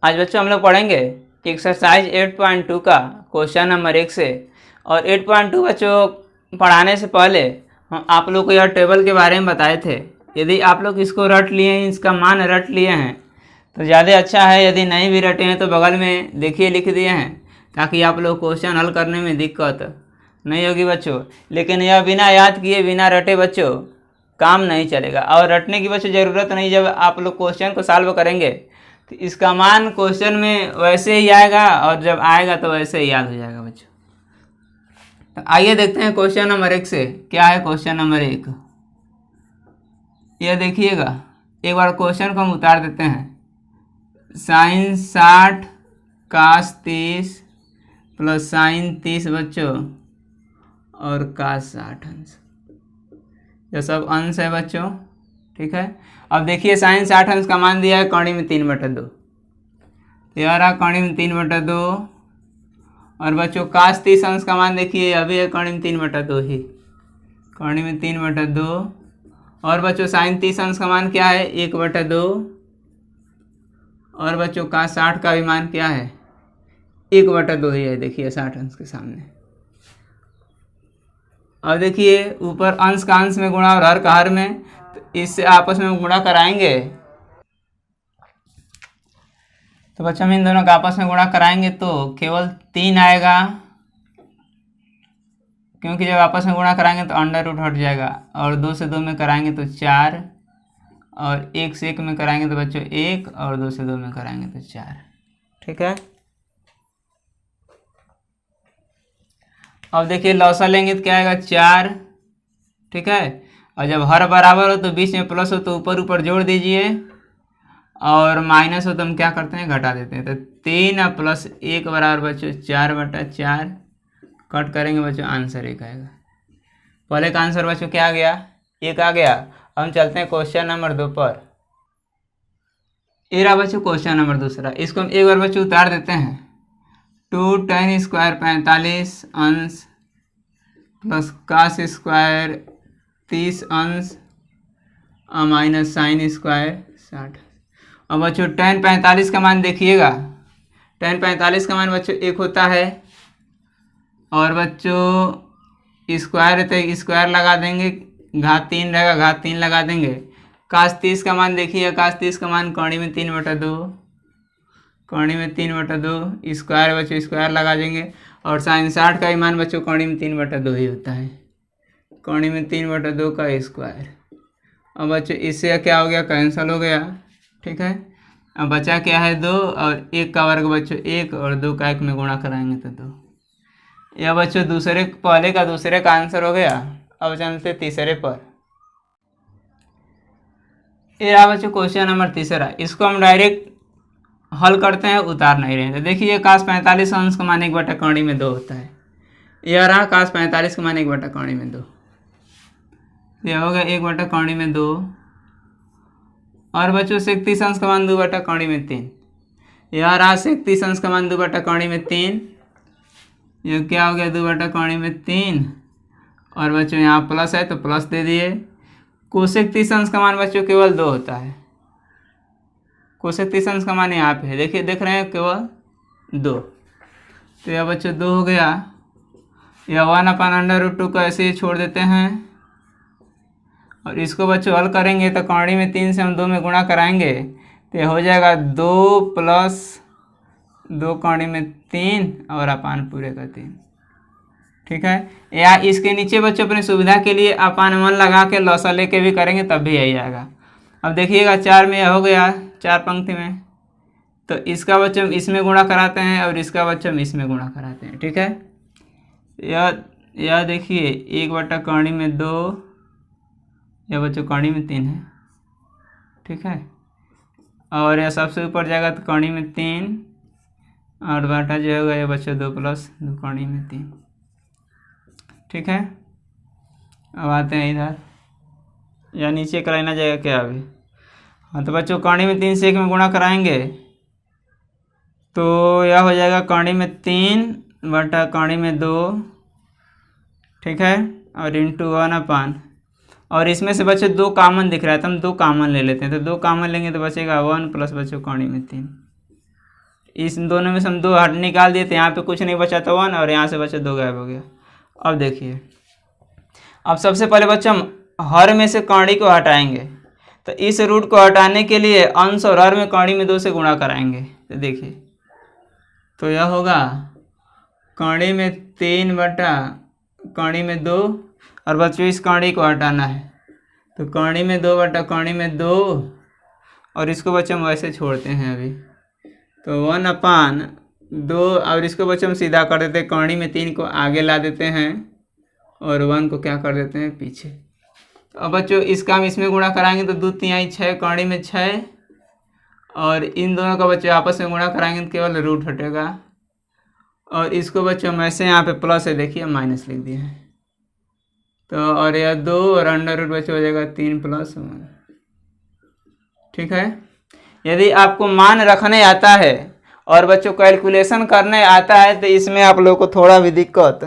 आज बच्चों हम लोग पढ़ेंगे एक्सरसाइज 8.2 का क्वेश्चन नंबर 1 से। और 8.2 बच्चों पढ़ाने से पहले हम आप लोग को यह टेबल के बारे में बताए थे। यदि आप लोग इसको रट लिए हैं, इसका मान रट लिए हैं तो ज़्यादा अच्छा है। यदि नहीं भी रटे हैं तो बगल में देखिए लिख दिए हैं, ताकि आप लोग क्वेश्चन हल करने में दिक्कत नहीं होगी बच्चों। लेकिन यह बिना याद किए बिना रटे बच्चों काम नहीं चलेगा, और रटने की बच्चों ज़रूरत नहीं। जब आप लोग क्वेश्चन को सॉल्व करेंगे तो इसका मान क्वेश्चन में वैसे ही आएगा, और जब आएगा तो वैसे ही याद हो जाएगा बच्चों। तो आइए देखते हैं क्वेश्चन नंबर 1 से। क्या है क्वेश्चन नंबर 1? यह देखिएगा, एक बार क्वेश्चन को हम उतार देते हैं। साइन 60 कास 30 प्लस साइन 30 बच्चों और कास 60 अंश। यह सब अंश है बच्चों, ठीक है। अब देखिए साइन 60 अंश का मान दिया है कौड़ी में 3/2। यह रहा कौड़ी में 3/2। और बच्चों कास 30 अंश का मान देखिए, अभी है कौड़ी में 3/2 ही, कौड़ी में 3/2। और बच्चों साइन 30 अंश का मान क्या है? 1/2। और बच्चों कास 60 का भी मान क्या है? 1/2 ही है, देखिए 60 अंश के सामने। और देखिए ऊपर अंश का अंश में गुणा और हर का हर में, तो इससे आपस में गुणा कराएंगे तो बच्चों हम इन दोनों का आपस में गुणा कराएंगे तो केवल 3 आएगा, क्योंकि जब आपस में गुणा कराएंगे तो अंडर रूट हट जाएगा। और 2 से 2 में कराएंगे तो 4, और 1 से 1 में कराएंगे तो बच्चों 1, और 2 से 2 में कराएंगे तो 4, ठीक है। अब देखिए लौसा लेंगे तो क्या आएगा? 4, ठीक है। और जब हर बराबर हो तो बीच में प्लस हो तो ऊपर ऊपर जोड़ दीजिए, और माइनस हो तो हम क्या करते हैं? घटा देते हैं। तो 3 और प्लस 1 बराबर बच्चों 4/4। कट करेंगे बच्चों, आंसर 1 आएगा। पहले का आंसर बच्चों क्या आ गया? 1 आ गया। हम चलते हैं क्वेश्चन नंबर 2 पर। ये रहा बच्चों क्वेश्चन नंबर 2। इसको हम एक बार बच्चों उतार देते हैं। 2 tan स्क्वायर 45 अंश प्लस कास स्क्वायर 30 अंश माइनस साइन स्क्वायर 60। अब बच्चों tan 45 का मान देखिएगा। tan 45 का मान बच्चों 1 होता है, और बच्चों स्क्वायर है तो स्क्वायर लगा देंगे, घात 3 रहेगा, घात 3 लगा देंगे। कास 30 का मान देखिए, कास 30 का मान कौड़ी में 3/2, कौड़ी में 3/2। स्क्वायर बच्चों स्क्वायर लगा देंगे, और साइन 60 का भी मान बच्चों कौड़ी में 3/2 ही होता है, कौड़ी में 3/2 का स्क्वायर। अब बच्चों इससे क्या हो गया? कैंसिल हो गया, ठीक है। अब बचा क्या है? 2, और 1 का वर्ग बच्चों 1, और 2 का 1 में गुणा कराएंगे तो 2। यह बच्चों पहले का दूसरे का आंसर हो गया। अब चलते तीसरे पर। ये रहा बच्चों क्वेश्चन नंबर 3। इसको हम डायरेक्ट हल करते हैं, उतार नहीं रहे हैं। तो देखिए कास 45 अंश का मान 1/2 कौड़ी में 2 होता है। यह रहा कास 45 का मान 1/2 कौड़ी में 2। यह हो गया 1/2 कौड़ी में 2। और बच्चों sec 30 अंश का मान 2/2 कौड़ी में 3। यह रहा sec 30 अंश का मान 2/2 कौड़ी में 3। यह क्या हो गया? 2/2 कौड़ी में 3। और बच्चों यहाँ प्लस है तो प्लस दे दिए। कोसेक 30 अंश का मान बच्चों केवल 2 होता है। कोसेक 30 अंश का मान यहाँ पे है, देखिए देख रहे हैं, केवल 2। तो यह बच्चों 2 हो गया। यह 1/√2 को ऐसे ही छोड़ देते हैं, और इसको बच्चों हल करेंगे तो कौड़ी में 3 से हम 2 में गुणा कराएंगे तो यह हो जाएगा 2 प्लस 2 कौड़ी में 3 और अपान पूरे का 3, ठीक है। या इसके नीचे बच्चों अपनी सुविधा के लिए अपान 1 लगा के लौसा लेके भी करेंगे तब भी यही आएगा। अब देखिएगा 4 में यह हो गया, 4 पंक्ति में, तो इसका बच्चों हम इसमें गुणा कराते हैं, और इसका बच्चों हम इसमें गुणा कराते हैं, ठीक है। यह देखिए 1/2 कौड़ी में 2, यह बच्चों कौड़ी में 3 है, ठीक है। और यह सबसे ऊपर जाएगा तो कौड़ी में 3, और बाटा जो होगा ये बच्चों 2 प्लस 2 कौड़ी में 3, ठीक है। अब आते हैं इधर, या नीचे कराना जाएगा क्या अभी? हाँ, तो बच्चों कौड़ी में 3 से 1 में गुणा कराएंगे तो यह हो जाएगा कौड़ी में 3/2 कौड़ी में 2, ठीक है। और इंटू 1/, और इसमें से बच्चों 2 कॉमन दिख रहा है तो हम 2 कॉमन ले लेते हैं। तो 2 कॉमन लेंगे तो बचेगा 1 प्लस बच्चों कौड़ी में 3, इस दोनों में से हम 2 हट निकाल दिए, तो यहाँ पे कुछ नहीं बचा, तो 1, और यहाँ से बचा 2 गायब हो गया। अब देखिए, अब सबसे पहले बच्चों हम हर में से कौड़ी को हटाएंगे। तो इस रूट को हटाने के लिए अंश और हर में कौड़ी में 2 से गुणा कराएंगे। तो देखिए, तो यह होगा कौड़ी में 3 बटा कौड़ी में 2, और बच्चों इस कौड़ी को हटाना है, तो कौड़ी में 2 बटा कौड़ी में 2, और इसको बच्चों हम वैसे छोड़ते हैं अभी, तो 1/2, और इसको बच्चों हम सीधा कर देते हैं, कौड़ी में 3 को आगे ला देते हैं और 1 को क्या कर देते हैं पीछे। तो अब बच्चों इसका हम इसमें गुणा कराएंगे, तो 2 तिहाई 6, कौड़ी में 6, और इन दोनों का बच्चों आपस में गुणा कराएंगे तो केवल रूट हटेगा, और इसको बच्चों हम ऐसे यहाँ पे प्लस है, देखिए माइनस लिख दिए हैं, तो और यह 2 और अंडर रूट बच्चों हो जाएगा 3 + 1। ठीक है, यदि आपको मान रखने आता है और बच्चों कैलकुलेशन करने आता है तो इसमें आप लोग को थोड़ा भी दिक्कत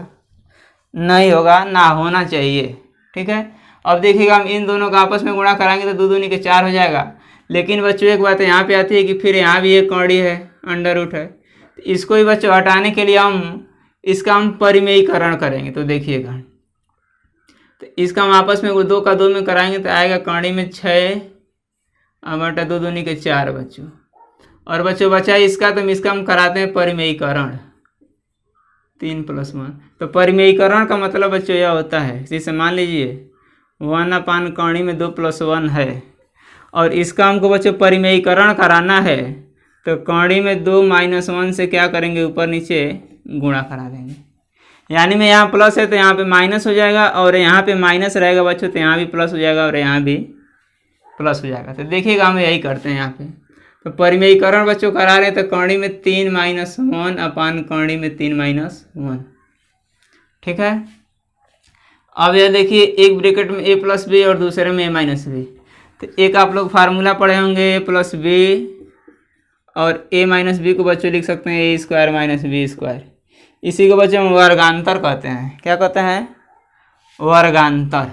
नहीं होगा, ना होना चाहिए। ठीक है, अब देखिएगा हम इन दोनों का आपस में गुणा कराएंगे तो 2 दूनी के 4 हो जाएगा। लेकिन बच्चों एक बात यहाँ पे आती है कि फिर यहाँ भी एक कौड़ी है, अंडर रूट है, तो इसको ही बच्चों हटाने के लिए इसका हम परिमेयीकरण करेंगे। तो देखिएगा, तो इसका हम आपस में 2 का 2 में कराएंगे तो आएगा कौड़ी में 6 बटा 2 दूनी के 4 बच्चों, और बच्चों बचा इसका, तो इसका हम कराते हैं परिमेयीकरण, 3 + 1। तो परिमेयीकरण का मतलब बच्चों यह होता है, जैसे मान लीजिए 1/, कौड़ी में 2 + 1 है, और इसका हमको बच्चों परिमेयीकरण कराना है, तो कौड़ी में 2 - 1 से क्या करेंगे, ऊपर नीचे गुणा करा देंगे। यानी में यहाँ प्लस है तो यहाँ पे माइनस हो जाएगा, और यहाँ पे माइनस रहेगा बच्चों तो यहाँ भी प्लस हो जाएगा, और यहाँ भी प्लस हो जाएगा। तो देखिएगा हम यही करते हैं यहाँ पे, तो परिमेयीकरण बच्चों करा रहे हैं, तो कौड़ी में 3 - 1 कौड़ी में 3 - 1। ठीक है, अब यह देखिए, एक ब्रैकेट में a + b और दूसरे में a - b। तो एक आप लोग फार्मूला पढ़े होंगे a + b, और a - b को बच्चों लिख सकते हैं a² - b²। इसी को बच्चों हम वर्गांतर कहते हैं। क्या कहते हैं? वर्गांतर।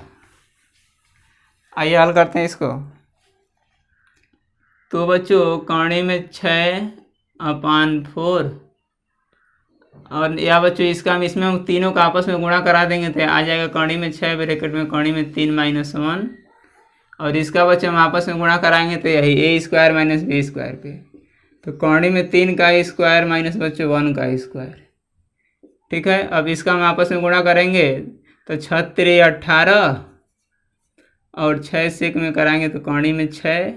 आइए हल करते हैं इसको। तो बच्चों कौड़ी में 6/4, और या बच्चों इसका हम इसमें तीनों का आपस में गुणा करा देंगे तो आ जाएगा कौड़ी में 6 ब्रैकेट में कौड़ी में 3 - 1, और इसका बच्चों हम आपस में गुणा कराएंगे तो यही a² - b² पे, तो कौड़ी में 3 का स्क्वायर माइनस बच्चों 1 का स्क्वायर। ठीक है, अब इसका हम आपस में गुणा करेंगे तो 6 × 3 = 18, और 6 से 1 में कराएंगे तो कौड़ी में 6,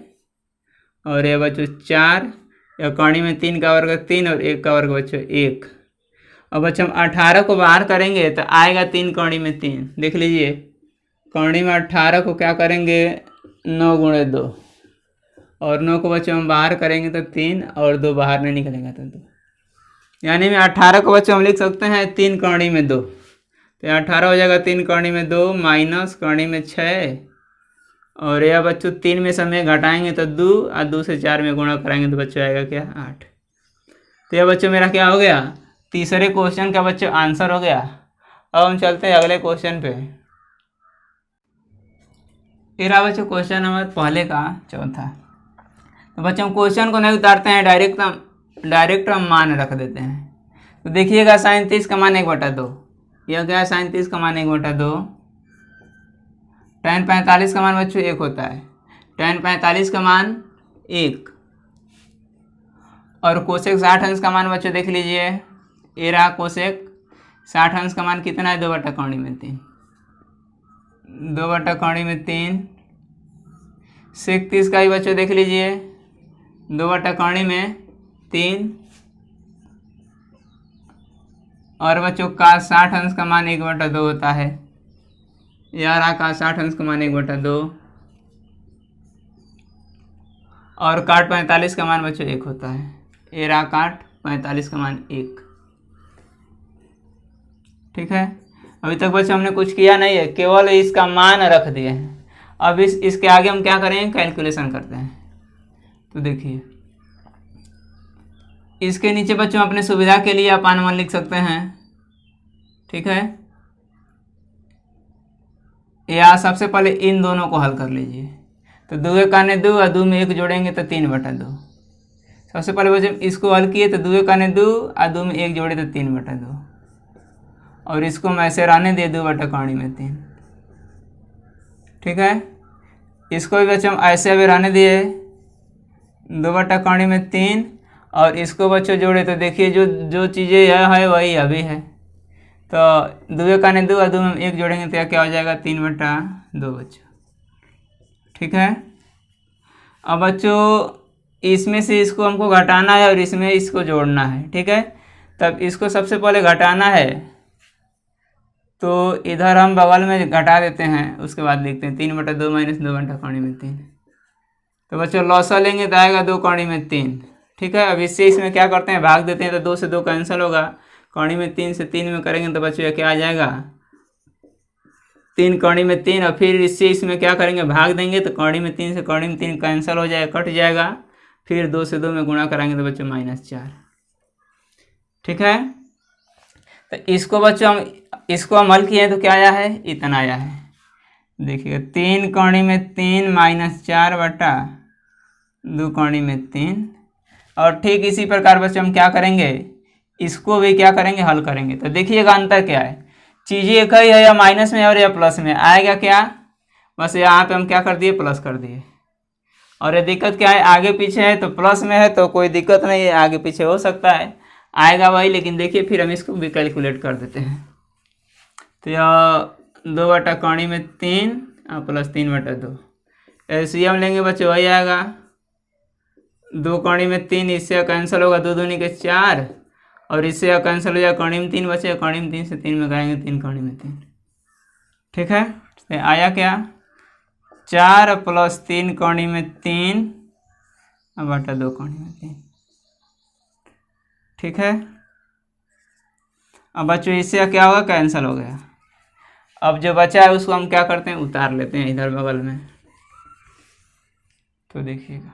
और ये बच्चों 4, या कौड़ी में 3 का वर्ग 3 और 1 का वर्ग बच्चों 1। अब बच्चों हम 18 को बाहर करेंगे तो आएगा 3 कौड़ी में 3। देख लीजिए, कौड़ी में 18 को क्या करेंगे 9 × 2, और 9 को बच्चों हम बाहर करेंगे तो 3, और 2 बाहर नहीं निकलेगा तो 2, यानी में 18 को बच्चों हम लिख सकते हैं 3 कौड़ी में 2, तो 18 हो जाएगा 3 कौड़ी में 2 माइनस कौड़ी में 6, और यह बच्चों 3 में से हमें घटाएंगे तो 2, और 2 से 4 में गुणा कराएंगे तो बच्चों आएगा क्या 8। तो यह बच्चों मेरा क्या हो गया, तीसरे क्वेश्चन का बच्चों आंसर हो गया। अब हम चलते हैं अगले क्वेश्चन पे। ये रहा बच्चों क्वेश्चन नंबर पहले का चौथा। तो बच्चों हम क्वेश्चन को नहीं उतारते हैं, डायरेक्ट हम मान रख देते हैं। तो देखिएगा sin 30 का मान 1/2, यह क्या है sin 30 का मान 1/2। tan 45 का मान बच्चों 1 होता है, tan 45 का मान 1, और कोसेक 60 अंश का मान बच्चों देख लीजिए, ये रहा कोसेक 60 अंश का मान कितना है 2 बटा कौड़ी में 3, 2 बटा कौड़ी में 3। सेक 30 का भी बच्चों देख लीजिए, 2 बटा कौड़ी में 3, और बच्चों का 60 अंश का मान 1/2 होता है, यार का 60 अंश का मान 1/2, और काट 45 का मान बच्चों 1 होता है, ये रहा काट 45 का मान 1। ठीक है, अभी तक बच्चों हमने कुछ किया नहीं है, केवल इसका मान रख दिए हैं। अब इसके आगे हम क्या करेंगे, कैलकुलेशन करते हैं। तो देखिए, इसके नीचे बच्चों अपने सुविधा के लिए आप अनुमान लिख सकते हैं। ठीक है, या सबसे पहले इन दोनों को हल कर लीजिए। तो 2 × 2 और 2 में 1 जोड़ेंगे तो 3/2। सबसे पहले बच्चों इसको हल किए तो 2 काने 2 और 2 में 1 जोड़े तो 3/2 और इसको हम ऐसे रहने दिए 2/3। ठीक है, इसको भी बच्चों हम ऐसे अभी रहने दिए 2/3 और इसको बच्चों जोड़े तो देखिए जो जो चीज़ें यह है वही अभी है। तो 2 काने 2 और 2 में 1 जोड़ेंगे तो क्या हो जाएगा 3/2 बच्चों। ठीक है, अब बच्चों इसमें से इसको हमको घटाना है और इसमें इसको जोड़ना है। ठीक है, तब इसको सबसे पहले घटाना है तो इधर हम बगल में घटा देते हैं, उसके बाद लिखते हैं 3/2 - 2/3। तो बच्चों लॉसा लेंगे तो आएगा 2/3। ठीक है, अब इससे इसमें क्या करते हैं भाग देते हैं तो 2 से 2 कैंसिल होगा, 3 से 3 में करेंगे तो बच्चों क्या आ जाएगा 3 और फिर इससे इसमें क्या करेंगे भाग देंगे तो 3 से 3 कैंसिल हो जाएगा, कट जाएगा, फिर 2 से 2 में गुणा कराएंगे तो बच्चों -4। ठीक है, तो इसको बच्चों हम हल किए हैं तो क्या आया है इतना आया है, देखिएगा 3 - 3 -4/2 और ठीक इसी प्रकार बच्चों हम क्या करेंगे इसको भी क्या करेंगे हल करेंगे। तो देखिएगा अंतर क्या है, चीज़ें एक ही है, या माइनस में और या प्लस में आएगा क्या, बस यहाँ पे हम क्या कर दिए प्लस कर दिए। और ये दिक्कत क्या है आगे पीछे है तो प्लस में है तो कोई दिक्कत नहीं है, आगे पीछे हो सकता है आएगा वही, लेकिन देखिए फिर हम इसको भी कैलकुलेट कर देते हैं। तो यह 2/3 और प्लस 3/2 एलसीएम लेंगे बच्चों वही आएगा 2/3, इससे कैंसिल होगा 2 दूनी के 4 और इससे कैंसिल हो जाएगा 3 बचे, 3 से 3 में करेंगे 3/3। ठीक है, तो आया क्या 4 + 3/3/2/3। ठीक है, अब बच्चों इससे क्या होगा कैंसिल हो गया। अब जो बचा है उसको हम क्या करते हैं उतार लेते हैं इधर बगल में। तो देखिएगा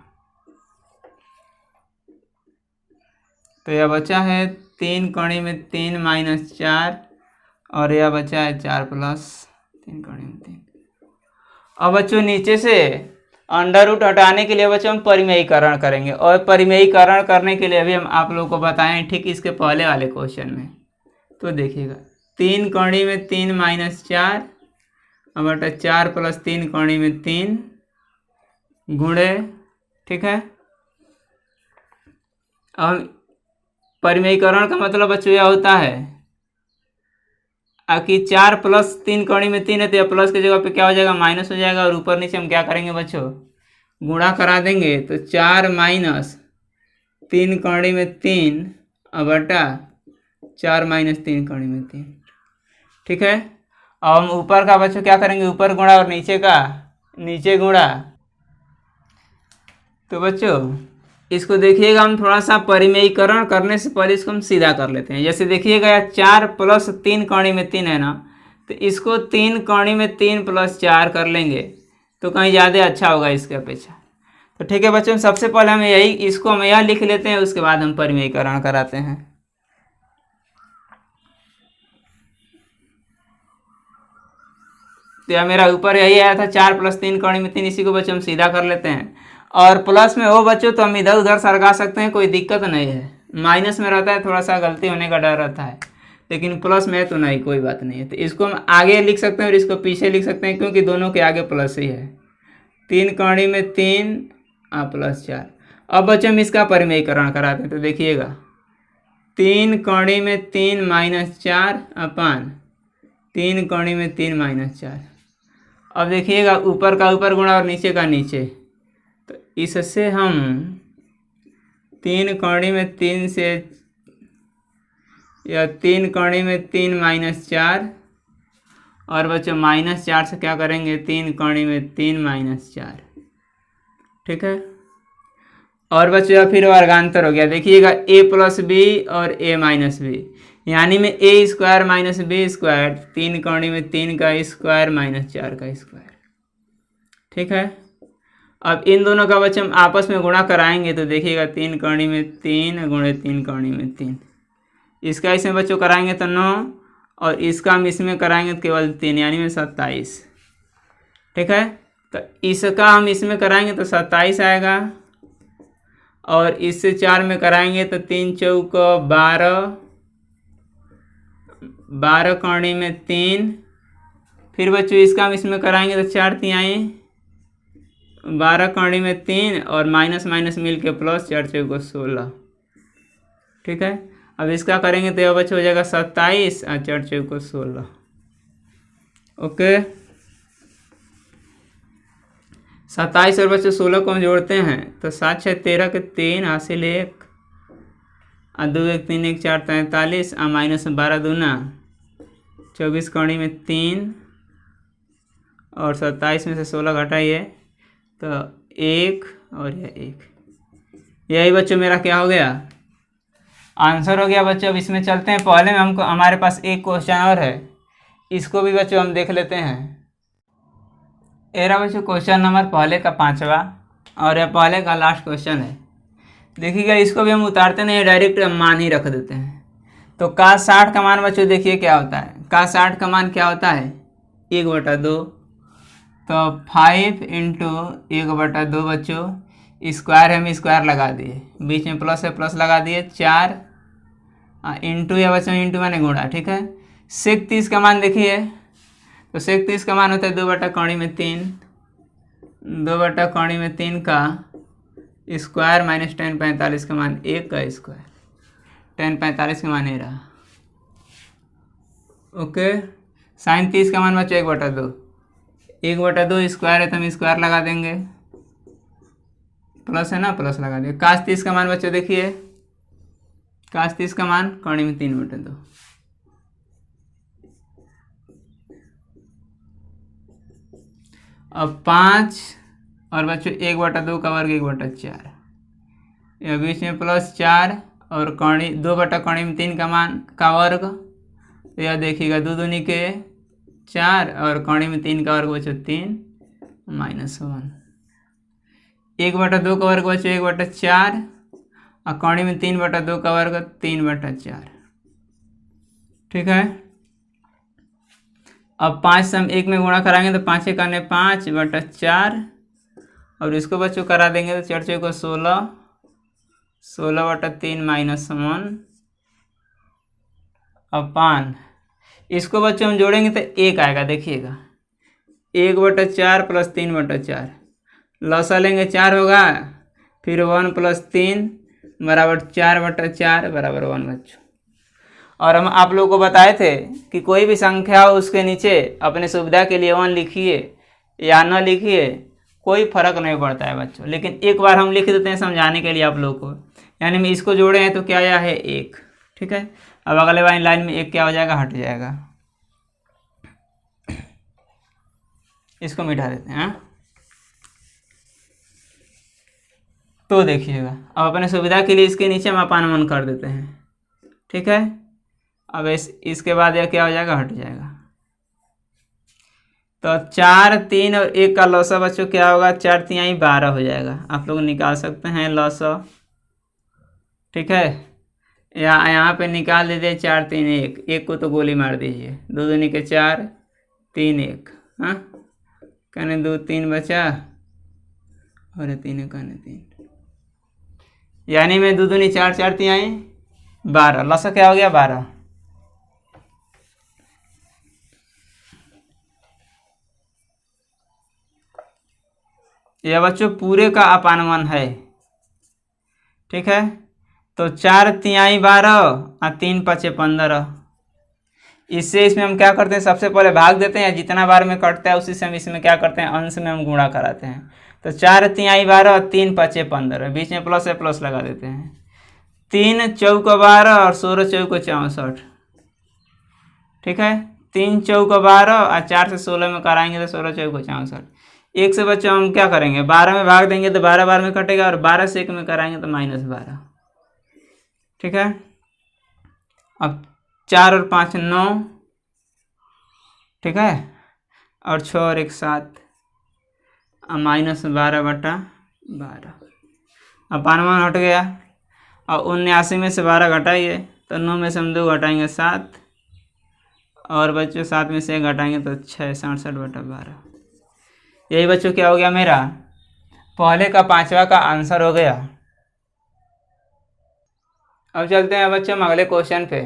तो यह बचा है 3/3 -4 और यह बचा है 4 + 3/3। अब बच्चों नीचे से अंडर रूट हटाने के लिए बच्चों हम परिमेयीकरण करेंगे, और परिमेयीकरण करने के लिए अभी हम आप लोगों को बताएं ठीक इसके पहले वाले क्वेश्चन में। तो देखिएगा 3/3 -4/4 + 3/3 गुणे। ठीक है, अब परिमेयीकरण का मतलब बच्चों यह होता है कि 4 + 3/3 है तो यह प्लस की जगह पे क्या हो जाएगा माइनस हो जाएगा, और ऊपर नीचे हम क्या करेंगे बच्चों गुणा करा देंगे तो 4 - 3/3/4 - 3/3। ठीक है, अब हम ऊपर का बच्चों क्या करेंगे ऊपर गुणा और नीचे का नीचे गुणा। तो बच्चों इसको देखिएगा हम थोड़ा सा परिमेयीकरण करने से पहले इसको हम सीधा कर लेते हैं। जैसे देखिएगा 4 + 3/3 है ना, तो इसको 3/3 + 4 कर लेंगे तो कहीं ज़्यादा अच्छा होगा इसके अपेक्षा। तो ठीक है बच्चों, सबसे पहले हम इसको हम यह लिख लेते हैं, उसके बाद हम परिमेयीकरण कराते हैं। तो यह मेरा ऊपर यही आया था 4 + 3/3, इसी को बच्चों हम सीधा कर लेते हैं। और प्लस में हो बच्चों तो हम इधर उधर सरका सकते हैं, कोई दिक्कत नहीं है। माइनस में रहता है थोड़ा सा गलती होने का डर रहता है, लेकिन प्लस में है तो नहीं कोई बात नहीं है। तो इसको हम आगे लिख सकते हैं और इसको पीछे लिख सकते हैं, क्योंकि दोनों के आगे प्लस ही है। 3/3 + 4। अब बच्चों हम इसका परिमेयीकरण कराते हैं। तो देखिएगा 3/3 - 4/3/3 - 4। अब देखिएगा ऊपर का ऊपर गुणा और नीचे का नीचे, तो इससे हम 3/3 से या 3/3 - 4 और बच्चों -4 से क्या करेंगे 3/3 - 4। ठीक है, और बच्चों फिर वर्गांतर हो गया। देखिएगा a + b और a - b, यानी में a² - b², 3/3 का स्क्वायर -4 का स्क्वायर। ठीक है, अब इन दोनों का बच्चे हम आपस में गुणा कराएंगे तो देखिएगा 3/3 × 3/3, इसका इसमें बच्चों कराएंगे तो 9 और इसका हम इसमें कराएंगे तो केवल 3, यानी में 27। ठीक है, तो इसका हम इसमें कराएंगे तो 27 आएगा और इससे 4 में कराएंगे तो 3 चौक 12, 12 कौड़ी में 3। फिर बच्चों इसका हम इसमें कराएंगे तो 4 तिहाई 12 कौड़ी में 3 और माइनस माइनस मिल के प्लस, 4 चौक 16। ठीक है, अब इसका करेंगे तो यह बच्चों हो जाएगा 27 और 4 चौक 16। ओके, 27 और बच्चों 16 को हम जोड़ते हैं तो 7 6 13 के 3 हासिल 1 और 2 1 3 1 4 43 और माइनस 12 दूना 24 कौड़ी में 3 और 27 में से 16 घटाइए तो 1 और यह 1। यही बच्चों मेरा क्या हो गया, आंसर हो गया बच्चों। अब इसमें चलते हैं, पहले में हमको हमारे पास एक क्वेश्चन और है, इसको भी बच्चों हम देख लेते हैं। एरा बच्चों क्वेश्चन नंबर पहले का 5वां और यह पहले का लास्ट क्वेश्चन है। देखिएगा, इसको भी हम उतारते नहीं, डायरेक्ट मान ही रख देते हैं। तो का 60 का मान बच्चों देखिए क्या होता है, का 60 का मान क्या होता है 1/2। तो 5 इंटू 1/2 बच्चों, स्क्वायर हम स्क्वायर लगा दिए, बीच में प्लस है प्लस लगा दिए 4 इंटू या बच्चों इंटू मैंने गुणा। ठीक है, सेक 30 का मान देखिए, तो सेक 30 का मान होता है 2/3, 2/3 का स्क्वायर माइनस tan 45 का मान 1 का स्क्वायर, tan 45 का मान ये रहा। ओके, साइन 30 का मान बच्चों 1/2, 1/2 स्क्वायर है तो हम स्क्वायर लगा देंगे, प्लस है ना प्लस लगा देंगे। काश 30 का मान बच्चों देखिए, काश 30 का मान कौड़ी में 3/2। अब 5 और बच्चों 1/2 का वर्ग 1/4, यह बीच में प्लस 4 और कौड़ी 2/3 का मान का वर्ग, तो यह देखिएगा 2 दूनी के 4 और कौड़ी में 3 का वर्ग बच्चों 3 माइनस 1। 1/2 का वर्ग बच्चों 1/4 और कौड़ी में 3/2 का वर्ग 3/4। ठीक है, अब 5 से हम 1 में गुणा कराएंगे तो 5 करने 5/4 और इसको बच्चों करा देंगे तो 4 चौको 16, 16/3 माइनस 1 अपान, इसको बच्चों हम जोड़ेंगे तो 1 आएगा। देखिएगा 1/4 प्लस 3/4, लसा लेंगे 4 होगा, फिर 1 प्लस 3 बराबर 4/4 बराबर 1 बच्चों। और हम आप लोगों को बताए थे कि कोई भी संख्या हो उसके नीचे अपने सुविधा के लिए 1 लिखिए या न लिखिए, कोई फर्क नहीं पड़ता है बच्चों, लेकिन एक बार हम लिख देते हैं समझाने के लिए आप लोगों को। यानी हम इसको जोड़े हैं तो क्या आया है 1। ठीक है, अब अगले वाली लाइन में 1 क्या हो जाएगा, हट जाएगा, इसको मिटा देते हैं। तो देखिएगा, अब अपने सुविधा के लिए इसके नीचे हम अपान कर देते हैं। ठीक है, अब इसके बाद यह क्या हो जाएगा, हट जाएगा। तो 4 3 और 1 का लौसा बच्चों क्या होगा, 4 तिहाई 12 हो जाएगा, आप लोग निकाल सकते हैं लौसा। ठीक है, यहाँ पे निकाल दीजिए 4 3 1, 1 को तो गोली मार दीजिए, 2 दूनी के 4 3 1, हाँ कहने 2 3 बचा और 3 कहने 3, यानी में 2 दूनी 4 4 तिहाई 12, लौसा क्या हो गया 12। यह बच्चों पूरे का अपानवन है। ठीक है, तो 4 तिहाई 12 और 3 5 15, इससे इसमें हम क्या करते हैं, सबसे पहले भाग देते हैं, जितना बार में कटता है उसी से हम इसमें क्या करते हैं, अंश में हम गुणा कराते हैं। तो 4 तिहाई 12 और 3 5 15, बीच में प्लस है प्लस लगा देते हैं, 3 चौक 12 और 16 चौक 64। ठीक है, 3 चौक 12 और 4 से 16 में कराएंगे तो 16 चौक 64। 1 से बच्चों हम क्या करेंगे, 12 में भाग देंगे तो 12 बार में कटेगा, और 12 से 1 में कराएंगे तो -12। ठीक है, अब 4 और 5 9, ठीक है, और 6 और 1 7, -12/12। अपानवन हट गया, और 79 में से 12 घटाइए तो 9 में से हम 2 घटाएंगे 7, और बच्चों 7 में से 1 घटाएंगे तो 6, 67/12। यही बच्चों क्या हो गया, मेरा पहले का 5वां का आंसर हो गया। अब चलते हैं बच्चों हम अगले क्वेश्चन पे।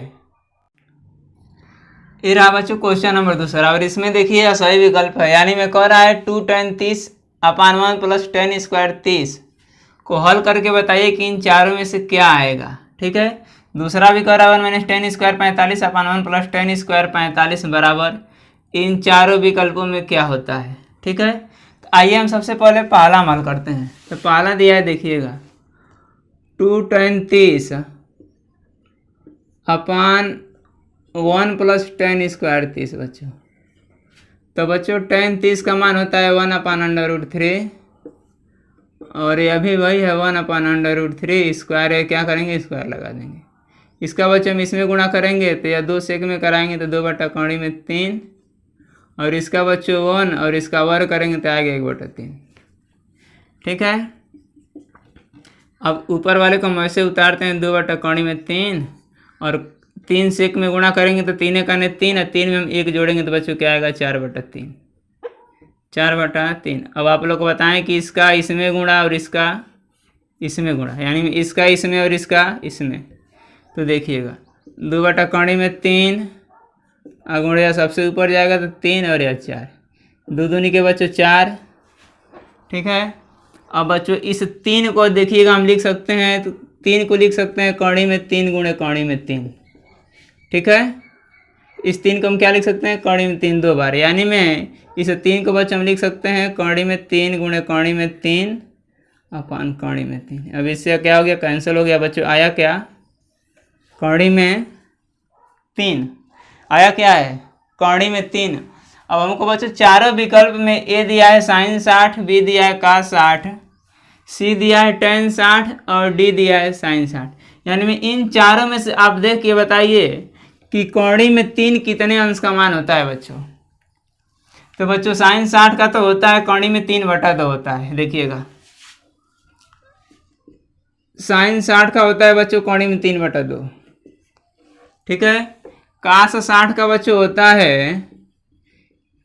ये रहा बच्चों क्वेश्चन नंबर दूसरा, और इसमें देखिए सही विकल्प है, यानी मैं कह रहा है 2 tan 30 अपान 1 प्लस tan स्क्वायर 30 को हल करके बताइए कि इन चारों में से क्या आएगा। ठीक है, दूसरा भी कह रहा है 1 माइनस tan स्क्वायर 45 अपान 1 प्लस tan स्क्वायर 45 बराबर इन चारों विकल्पों में क्या होता है। ठीक है, तो आइए हम सबसे पहले पहला हल करते हैं। तो पहला दिया है देखिएगा 2 tan 30 अपान 1 प्लस tan स्क्वायर 30 बच्चों। तो बच्चों tan 30 का मान होता है 1 अपान √3, और ये अभी वही है 1 अपान √3 स्क्वायर है, क्या करेंगे स्क्वायर लगा देंगे। इसका बच्चों हम इसमें गुणा करेंगे तो या 2 सेक में कराएंगे तो 2/3 में 3, और इसका बच्चों 1 और इसका वर्ग करेंगे तो आएगा 1/3। ठीक है, अब ऊपर वाले को हम ऐसे उतारते हैं 2/3 में 3, और 3 सेक में गुणा करेंगे तो 3 का 3, और 3 में हम 1 जोड़ेंगे तो बच्चों क्या आएगा 4/3। 4/3। अब आप लोग को बताएं कि इसका इसमें गुणा और इसका इसमें गुणा, यानी इसका इसमें और इसका इसमें। तो देखिएगा 2/3 में 3 गुणा सबसे ऊपर जाएगा तो 3 और या 4, 2 दूनी के बच्चों 4। ठीक है, अब बच्चों इस 3 को देखिएगा हम लिख सकते हैं, तो 3 को लिख सकते हैं कौड़ी में 3 गुणे कौड़ी में 3। ठीक है, इस 3 को हम क्या लिख सकते हैं कौड़ी में 3 2 बार, यानी में इस 3 को बच्चों हम लिख सकते हैं कौड़ी में 3 गुणे कौड़ी में 3 अपान कौड़ी में 3। अब इससे क्या हो गया, कैंसिल हो गया बच्चों, आया क्या कौड़ी में 3, आया क्या है कौड़ी में 3। अब हमको बच्चों चारों विकल्प में ए दिया है sin 60, बी दिया है cos 60, सी दिया है tan 60 और डी दिया है sin 60। यानी में इन चारों में से आप देख के बताइए कि कौड़ी में 3 कितने अंश का मान होता है बच्चों। तो बच्चों sin 60 का तो होता है कौड़ी में 3/2 होता है। देखिएगा sin 60 का होता है बच्चों कौड़ी में 3/2। ठीक है, cos 60 का बच्चों होता है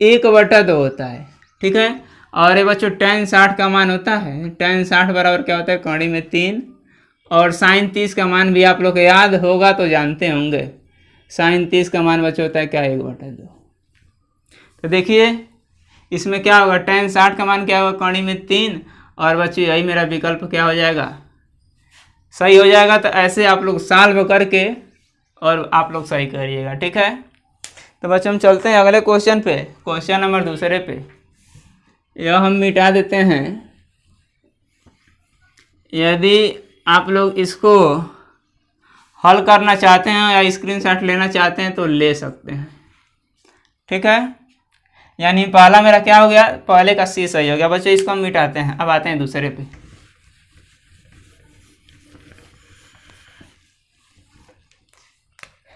1/2 होता है। ठीक है, और ये बच्चों tan 60 का मान होता है tan 60 बराबर क्या होता है कौड़ी में 3, और sin 30 का मान भी आप लोग को याद होगा तो जानते होंगे, sin 30 का मान बच्चों होता है क्या 1/2। तो देखिए इसमें क्या होगा tan 60 का मान क्या होगा कौड़ी में 3, और बच्चों यही मेरा विकल्प क्या हो जाएगा सही हो जाएगा। तो ऐसे आप लोग सॉल्व करके और आप लोग सही करिएगा। ठीक है, तो बच्चों हम चलते हैं अगले क्वेश्चन पे, क्वेश्चन नंबर दूसरे पे। यह हम मिटा देते हैं। यदि आप लोग इसको हल करना चाहते हैं या स्क्रीनशॉट लेना चाहते हैं तो ले सकते हैं। ठीक है, यानी पहला मेरा क्या हो गया, पहले का सी सही हो गया बच्चों, इसको हम मिटाते हैं। अब आते हैं दूसरे पे।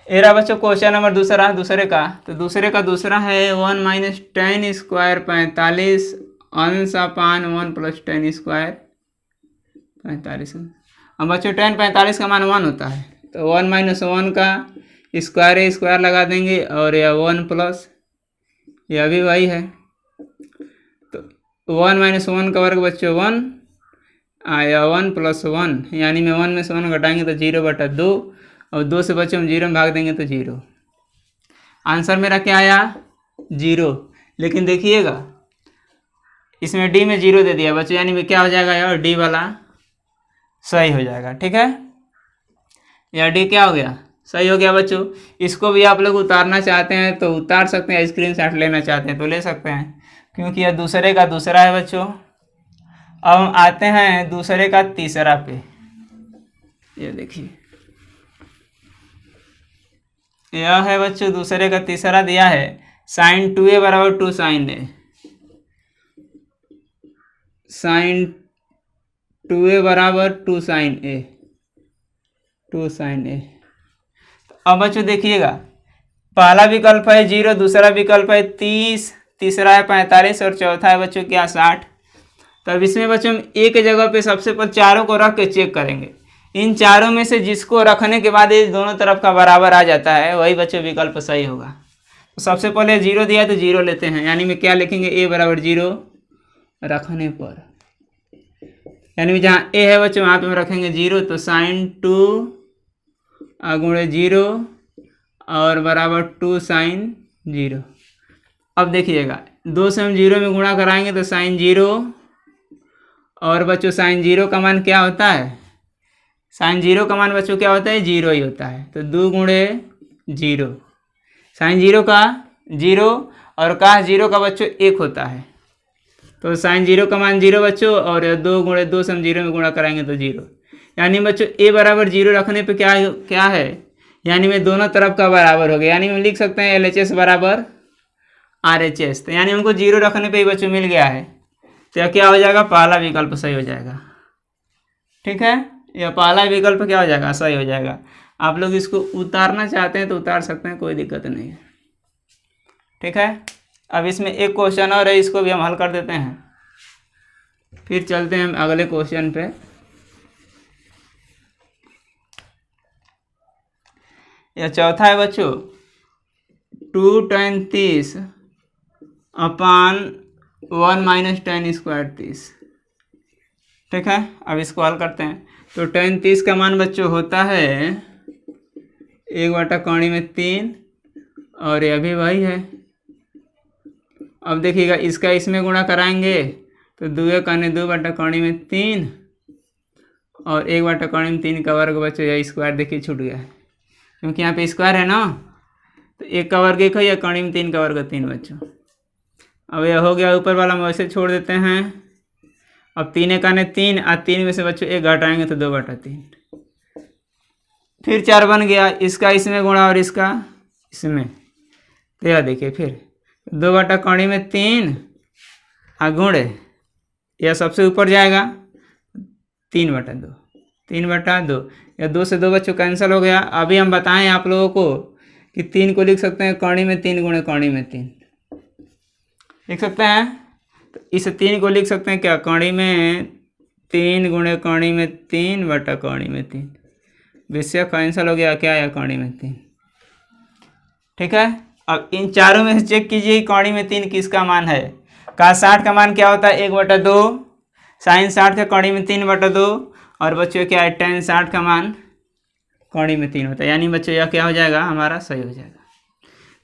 ये रहा बच्चों क्वेश्चन नंबर दूसरे का। तो दूसरा है 1 माइनस tan स्क्वायर 45 अंश अपान 1 प्लस tan स्क्वायर 45। अब बच्चों tan 45 का मान 1 होता है, तो 1 माइनस 1 का स्क्वायर लगा देंगे, और यह 1 प्लस यह भी वही है, तो 1 माइनस 1 का वर्ग बच्चों 1 आया 1 प्लस 1, यानी में 1 में से 1 घटाएंगे तो 0/2, और 2 से बच्चों हम 0 में भाग देंगे तो 0। आंसर मेरा क्या आया 0। लेकिन देखिएगा इसमें डी में 0 दे दिया बच्चों, यानी में क्या हो जाएगा यार डी वाला सही हो जाएगा। ठीक है, या डी क्या हो गया सही हो गया बच्चों। इसको भी आप लोग उतारना चाहते हैं तो उतार सकते हैं, स्क्रीनशॉट लेना चाहते हैं तो ले सकते हैं, क्योंकि यह दूसरे का दूसरा है बच्चों। अब हम आते हैं दूसरे का तीसरा पे। ये देखिए यह है बच्चों दूसरे का तीसरा दिया है sin 2a बराबर 2 sin a, sin 2a बराबर 2 sin a, 2 sin a। अब बच्चों देखिएगा पहला विकल्प है 0, दूसरा विकल्प है 30, तीसरा है 45 और चौथा है बच्चों क्या 60। तब इसमें बच्चों हम एक जगह पे सबसे पहले चारों को रख के चेक करेंगे। इन चारों में से जिसको रखने के बाद ये दोनों तरफ का बराबर आ जाता है वही बच्चों विकल्प सही होगा। तो सबसे पहले 0 दिया तो 0 लेते हैं, यानी में क्या लिखेंगे a बराबर 0 रखने पर, यानी जहाँ a है बच्चों वहाँ पे हम रखेंगे 0, तो sin 2 गुणे 0 और बराबर 2 साइन 0। अब देखिएगा 2 से हम 0 में गुणा कराएंगे तो साइन 0, और बच्चों साइन 0 का मान क्या होता है, साइन 0 का मान बच्चों क्या होता है, 0 ही होता है। तो 2 गुणे 0, साइन 0 का 0 और काश 0 का बच्चों 1 होता है। तो साइन 0 का मान 0 बच्चों, और 2 गुणे 2 से हम 0 में गुणा कराएंगे तो 0। यानी बच्चों a बराबर 0 रखने पे क्या है, यानी में दोनों तरफ का बराबर हो गया। यानी हम लिख सकते हैं LHS बराबर RHS। तो यानी हमको 0 रखने पे ही बच्चों मिल गया है। तो क्या हो जाएगा, पहला विकल्प सही हो जाएगा। ठीक है, यह पहला विकल्प क्या हो जाएगा, सही हो जाएगा। आप लोग इसको उतारना चाहते हैं तो उतार सकते हैं, कोई दिक्कत नहीं है। ठीक है, अब इसमें एक क्वेश्चन और है, इसको भी हम हल कर देते हैं, फिर चलते हैं हम अगले क्वेश्चन पे। यह चौथा है बच्चों, 2 tan 30 अपान 1 माइनस tan स्क्वायर 30। ठीक है, अब इसको हल करते हैं। तो tan 30 का मान बच्चों होता है 1/3, और यह भी वही है। अब देखिएगा इसका इसमें गुणा कराएंगे तो 2×2/3 और 1/3 का वर्ग बच्चों, यह स्क्वायर देखिए छूट गया है, क्योंकि यहाँ पे स्क्वायर है ना। तो 1 का वर्ग 1 है, या कणी में 3 का वर्ग 3 बच्चों। अब यह हो गया, ऊपर वाला हम वैसे छोड़ देते हैं। अब 3×3 और 3 में से बच्चों 1 घटाएंगे तो 2/3, फिर 4 बन गया। इसका इसमें गुणा और इसका इसमें, तो यह देखिए फिर 2/3 और गुणे, यह सबसे ऊपर जाएगा 3/2, 3/2। या 2 से 2 बच्चों कैंसिल हो गया। अभी हम बताएं आप लोगों को कि 3 को लिख सकते हैं कणी में 3 गुणे कणी में 3 लिख सकते हैं। तो इस 3 को लिख सकते हैं क्या, कणी में 3 गुणे कणी में 3/कणी में 3। विषय कैंसिल हो गया, क्या है कणी में 3। ठीक है, अब इन चारों में से चेक कीजिए कणी में 3 किसका मान है। का 60 का मान क्या होता है, 1/2। साइन 60 का कणी में 3/2, और बच्चों क्या है tan 60 का मान कणी में 3 होता है। यानी बच्चों यह क्या हो जाएगा, हमारा सही हो जाएगा।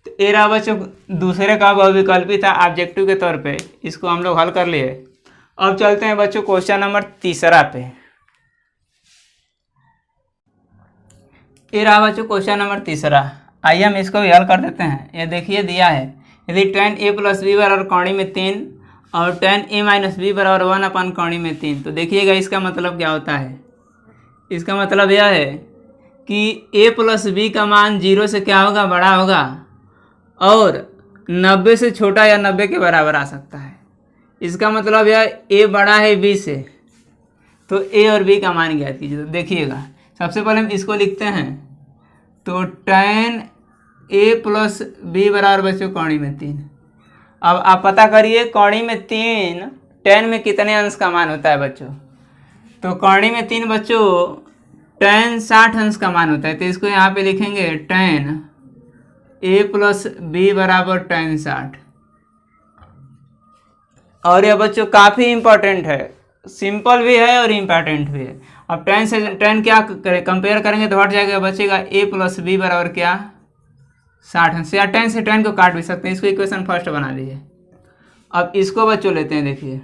तो ये रहा बच्चों दूसरे का बहुविकल्पी था ऑब्जेक्टिव के तौर पे, इसको हम लोग हल कर लिए। अब चलते हैं बच्चों क्वेश्चन नंबर तीसरा पे। ये रहा बच्चों क्वेश्चन नंबर तीसरा, आइए हम इसको भी हल कर देते हैं। ये देखिए दिया है, यदि tan a + b बराबर कणी में 3 और tan a - b बराबर 1 कणी में 3। तो देखिएगा इसका मतलब क्या होता है, इसका मतलब यह है कि a + b का मान 0 से क्या होगा, बड़ा होगा, और 90 से छोटा या 90 के बराबर आ सकता है। इसका मतलब यह a बड़ा है b से, तो a और b का मान ज्ञात कीजिए। तो देखिएगा सबसे पहले हम इसको लिखते हैं। तो tan a + b बराबर बच्चों कणी में 3। अब आप पता करिए कणी में 3 tan में कितने अंश का मान होता है बच्चों। तो कणी में 3 बच्चों tan 60 अंश का मान होता है। तो इसको यहाँ पे लिखेंगे tan a + b बराबर tan 60। और यह बच्चों काफ़ी इंपॉर्टेंट है, सिंपल भी है और इम्पॉर्टेंट भी है। अब tan से tan क्या कंपेयर करेंगे तो हट जाएगा, बचेगा a + b बराबर क्या 60 अंश। या tan से tan को काट भी सकते हैं, इसको इक्वेशन फर्स्ट बना दीजिए। अब इसको बच्चों लेते हैं, देखिए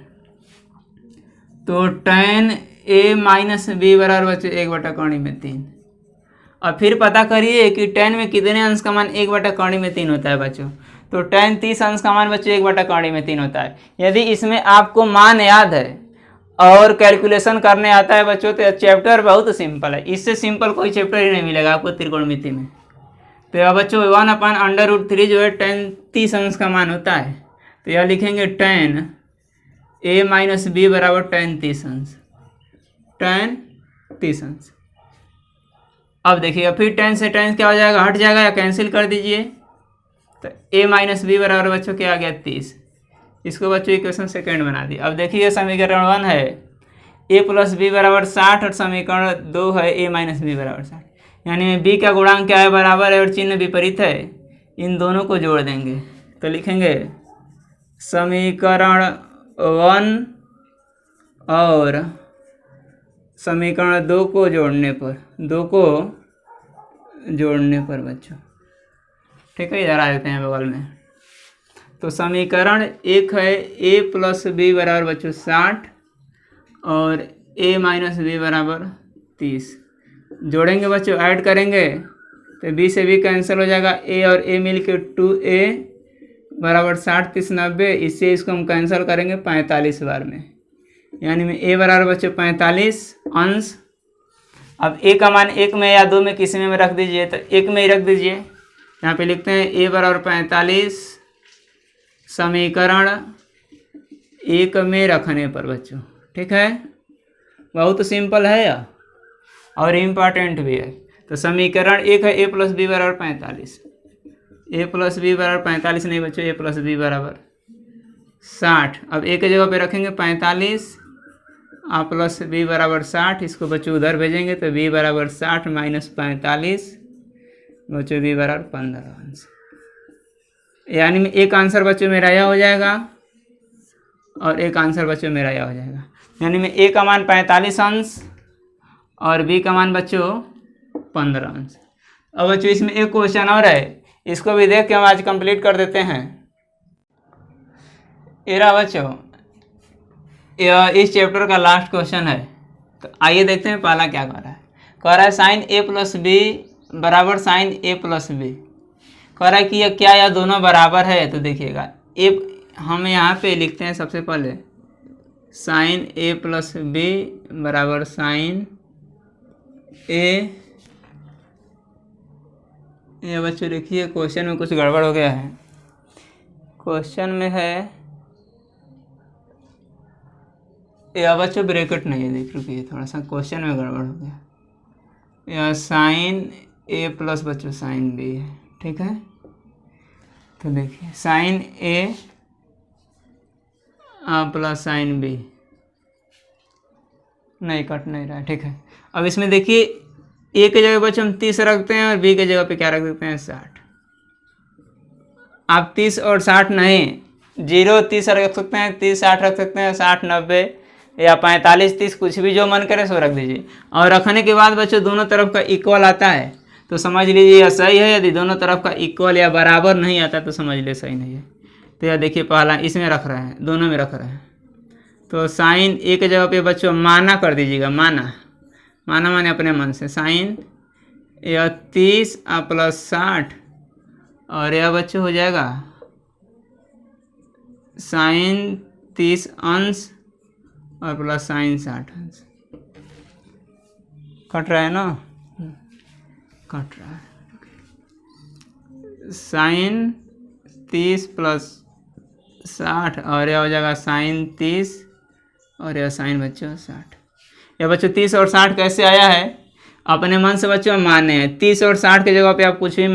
तो tan a - b बराबर बच्चों 1/कणी में 3। और फिर पता करिए कि tan में कितने अंश का मान 1/कणी में 3 होता है बच्चों। तो tan 30 अंश का मान बच्चों 1/कणी में 3 होता है। यदि इसमें आपको मान याद है और कैलकुलेशन करने आता है बच्चों, तो चैप्टर बहुत सिंपल है, इससे सिंपल कोई चैप्टर ही नहीं मिलेगा आपको त्रिकोणमिति में। तो यह बच्चों 1/√3 जो है tan 30 अंश का मान होता है। तो यह लिखेंगे tan a - b बराबर tan 30 अंश, tan 30 अंश। अब देखिएगा फिर tan से tan क्या हो जाएगा, हट जाएगा या कैंसिल कर दीजिए। तो a - b बराबर बच्चों क्या आ गया 30। इसको बच्चों इक्वेशन सेकेंड बना दी। अब देखिए समीकरण 1 है a + b बराबर 60 और समीकरण 2 है a - b बराबर 60। यानी b का गुणांक क्या है, बराबर है और चिन्ह विपरीत है, इन दोनों को जोड़ देंगे। तो लिखेंगे समीकरण 1 और समीकरण 2 को जोड़ने पर, 2 को जोड़ने पर बच्चों, ठीक है। इधर आ देते हैं बगल में। तो समीकरण एक है a प्लस बी बराबर बच्चों 60 और a माइनस बी बराबर 30। जोड़ेंगे बच्चों, ऐड करेंगे तो b से b कैंसिल हो जाएगा, a और a मिल के 2a बराबर 60 30 90। इससे इसको हम कैंसिल करेंगे 45 बार में, यानी में a बराबर बच्चों 45 अंश। अब a का मान 1 में या 2 में किसी में रख दीजिए, तो 1 में ही रख दीजिए। यहाँ पे लिखते हैं a बराबर 45 समीकरण 1 में रखने पर बच्चों, ठीक है। बहुत सिंपल है या और इम्पॉर्टेंट भी है। तो समीकरण 1 है a प्लस बी बराबर 45, a प्लस बी बराबर 45 नहीं बच्चों, a प्लस बी बराबर 60। अब a के जगह पे रखेंगे 45, a प्लस बी बराबर 60। इसको बच्चों उधर भेजेंगे तो b बराबर 60 माइनस 45 बच्चों b बराबर 15 अंश। यानी में एक आंसर बच्चों मेरा यह हो जाएगा और एक आंसर बच्चों मेरा यह हो जाएगा। यानी में a का मान 45 अंश और b का मान बच्चों 15 अंश। अब बच्चों इसमें एक क्वेश्चन और है, इसको भी देख के हम आज कंप्लीट कर देते हैं। एरा बच्चों यह इस चैप्टर का लास्ट क्वेश्चन है। तो आइए देखते हैं पहला क्या कह रहा है। कह रहा है साइन a प्लस बी बराबर साइन a प्लस बी। कह रहा है कि यह क्या, यह दोनों बराबर है। तो देखिएगा a हम यहाँ पे लिखते हैं सबसे पहले साइन a प्लस बी बराबर साइन a। ये बच्चों देखिए क्वेश्चन में कुछ गड़बड़ हो गया है। क्वेश्चन में है यह बच्चों ब्रैकेट नहीं है, देख रुकिए थोड़ा सा क्वेश्चन में गड़बड़ हो गया। यह साइन a प्लस बच्चों साइन b है, ठीक है। तो देखिए sine a plus sine b नहीं कट नहीं रहा है, ठीक है। अब इसमें देखिए a के जगह बच्चों हम 30 रखते हैं और b के जगह पे क्या रख देते हैं 60। आप 30 और 60 नहीं, 0 30 रख सकते हैं, 30 60 रख सकते हैं, 60 90 या 45 30 कुछ भी जो मन करे सो रख दीजिए। और रखने के बाद बच्चों दोनों तरफ का इक्वल आता है तो समझ लीजिए यह सही है। यदि दोनों तरफ का इक्वल या बराबर नहीं आता तो समझ लीजिए सही नहीं है। तो यह देखिए पहला इसमें रख रहे हैं, दोनों में रख रहे हैं। तो साइन a के जगह पे बच्चों माना कर दीजिएगा, माना माना माने अपने मन से। साइन यह 30 प्लस 60 और यह बच्चों हो जाएगा साइन 30 अंश और प्लस साइन 60 अंश। कट रहा है ना, कट रहा है। साइन 30 प्लस 60 और यह हो जाएगा साइन 30 और यह साइन बच्चों 60। यह बच्चों 30 और 60 कैसे आया है, अपने मन से बच्चों माने हैं। 30 और 60 के जगह पे आप कुछ भी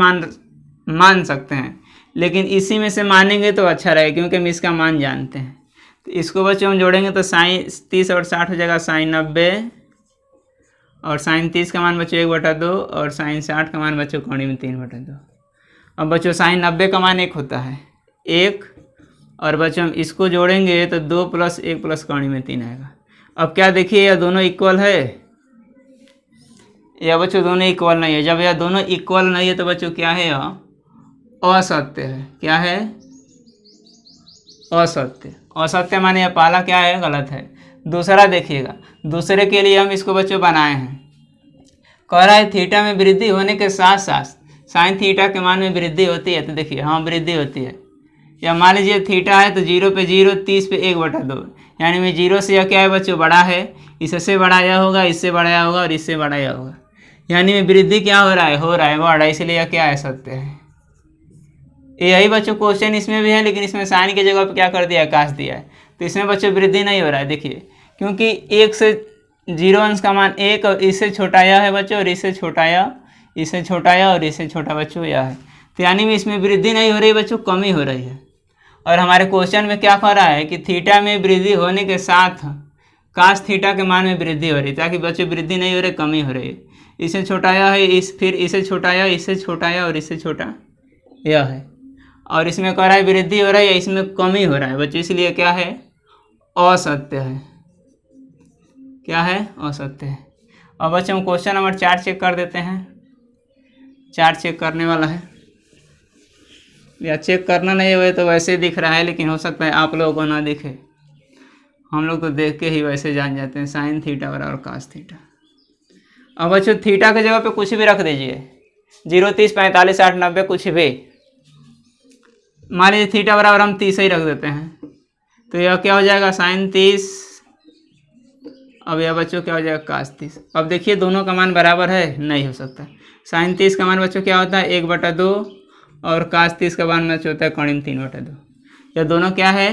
मान सकते हैं, लेकिन इसी में से मानेंगे तो अच्छा रहेगा क्योंकि हम इसका मान जानते हैं। तो इसको बच्चों हम जोड़ेंगे तो साइन 30 और 60 हो जाएगा साइन 90 और साइन 30 का मान बच्चों 1/2 और साइन 60 का मान बच्चों कोणी में 3/2। अब बच्चों साइन 90 का मान 1 होता है 1 और बच्चों हम इसको जोड़ेंगे तो 2 + 1 + कोणी में 3 आएगा। अब क्या देखिए यह दोनों इक्वल है, यह बच्चों दोनों इक्वल नहीं है। जब यह दोनों इक्वल नहीं है तो बच्चों क्या है, यह असत्य है। क्या है, असत्य। असत्य माने यह पहला क्या है, गलत है। दूसरा देखिएगा, दूसरे के लिए हम इसको बच्चों बनाए हैं। कह रहा है थीटा में वृद्धि होने के साथ साथ साइन थीटा के मान में वृद्धि होती है। तो देखिए हाँ वृद्धि होती है। या मान लीजिए थीटा है तो 0 पे 0 30 पे 1/2, यानी में 0 से यह क्या है बच्चों बड़ा है, इससे बड़ा यह होगा, इससे बड़ा यह होगा और इससे बड़ा यह होगा। यानी में वृद्धि क्या हो रहा है बड़ा, इसलिए यह क्या है, सत्य है। यही बच्चों क्वेश्चन इसमें भी है, लेकिन इसमें साइन की जगह पर क्या कर दिया है, काश दिया है। तो इसमें बच्चों वृद्धि नहीं हो रहा है, देखिए क्योंकि 1 से 0 अंश का मान 1 और इससे छोटा यह है बच्चों और इससे छोटा यह, इससे छोटा यह और इससे छोटा बच्चों यह है। तो यानी में इसमें वृद्धि नहीं हो रही बच्चों, कमी हो रही है। और हमारे क्वेश्चन में क्या कह रहा है कि थीटा में वृद्धि होने के साथ काश थीटा के मान में वृद्धि हो रही, ताकि बच्चों वृद्धि नहीं हो रही, कमी हो रही है। इससे छोटा यह है, फिर इससे छोटा यह, इससे छोटा यह और इससे छोटा यह है। और इसमें कह रहा है वृद्धि हो रही है, इसमें कमी हो रहा है बच्चों, इसलिए क्या है, असत्य है। क्या है, असत्य है। अब बच्चों हम क्वेश्चन नंबर 4 चेक कर देते हैं। 4 चेक करने वाला है या चेक करना नहीं है तो वैसे दिख रहा है, लेकिन हो सकता है आप लोगों को ना दिखे। हम लोग तो देख के ही वैसे जान जाते हैं साइन थीटा बराबर कास थीटा। अब बच्चों थीटा की जगह पे कुछ भी रख दीजिए, 0, 30, 45, 60, 90 कुछ भी। मान लीजिए थीटा बराबर हम 30 ही रख देते हैं, तो यह क्या हो जाएगा साइन 30। अब यह बच्चों क्या हो जाएगा कास 30। अब देखिए दोनों का मान बराबर है, नहीं हो सकता। साइन 30 का मान बच्चों क्या होता है 1/2 और कास 30 का मान बच्चों होता है करीब 3/2। यह दोनों क्या है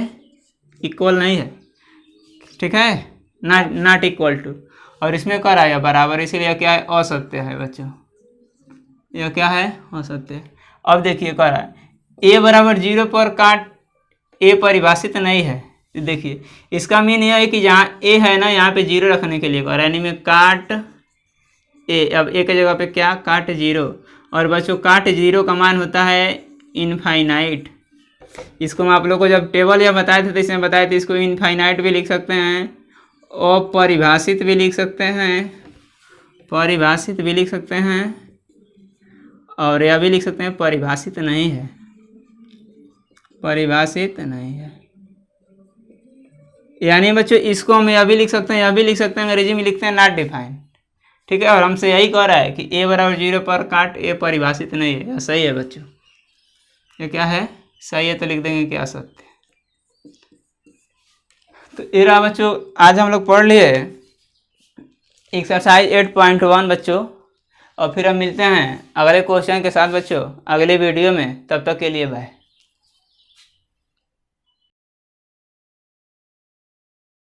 इक्वल नहीं है, ठीक है, नॉट इक्वल टू। और इसमें कर आया बराबर, इसीलिए क्या है असत्य है बच्चों, यह क्या है असत्य। अब देखिए कर आया ए बराबर 0 पर काट ए परिभाषित नहीं है। देखिए इसका मीन यह है कि जहाँ ए है ना यहाँ पे 0 रखने के लिए कर, यानी में काट ए। अब ए की जगह पे क्या काट 0, और बच्चों काट 0 का मान होता है इनफाइनाइट। इसको मैं आप लोग को जब टेबल या बताए थे तो इसमें बताए थे, इसको इनफाइनाइट भी लिख सकते हैं, अपरिभाषित भी लिख सकते हैं, परिभाषित भी लिख सकते हैं, और यह भी लिख सकते हैं परिभाषित नहीं है, परिभाषित नहीं है। यानी बच्चों इसको हम यह भी लिख सकते हैं, यह भी लिख सकते हैं, अंग्रेजी में लिखते हैं नॉट डिफाइंड, ठीक है। और हमसे यही कह रहा है कि ए बराबर 0 पर काट ए परिभाषित नहीं है। यह सही है बच्चों, ये क्या है सही है, तो लिख देंगे क्या सत्य। तो ये रहा बच्चों, आज हम लोग पढ़ लिए एक्सरसाइज 8.1 बच्चों, और फिर हम मिलते हैं अगले क्वेश्चन के साथ बच्चों अगले वीडियो में। तब तक के लिए बाय।